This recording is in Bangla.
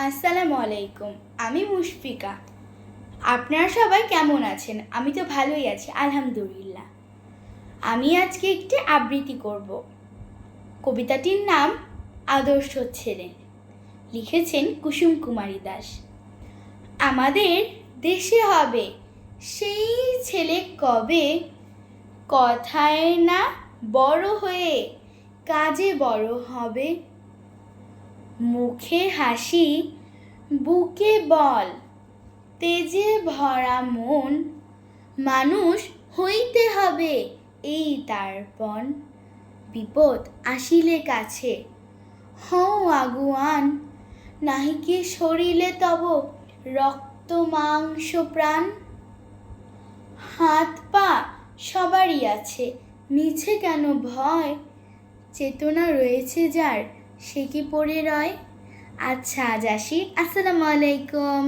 আসসালামু আলাইকুম। আমি মুশফিকা। আপনারা সবাই কেমন আছেন? আমি তো ভালোই আছি, আলহামদুলিল্লাহ। আমি আজকে একটি আবৃত্তি করব। কবিতাটির নাম আদর্শ ছেলে। লিখেছেন কুসুম কুমারী দাস। আমাদের দেশে হবে সেই ছেলে কবে, কথায় না বড় হয়ে কাজে বড় হবে। মুখে হাসি, বুকে বল, তেজে ভরা মন, মানুষ হইতে হবে এই তার পণ। বিপদ আসিলে কাছে হও আগুয়ান, নাহিকে সরিলে তব রক্ত মাংস প্রাণ। হাত পা সবারই আছে, মিছে কেন ভয়, চেতনা রয়েছে যার সে কি পড়ে রয়। আচ্ছা আজ আসি, আসসালামু আলাইকুম।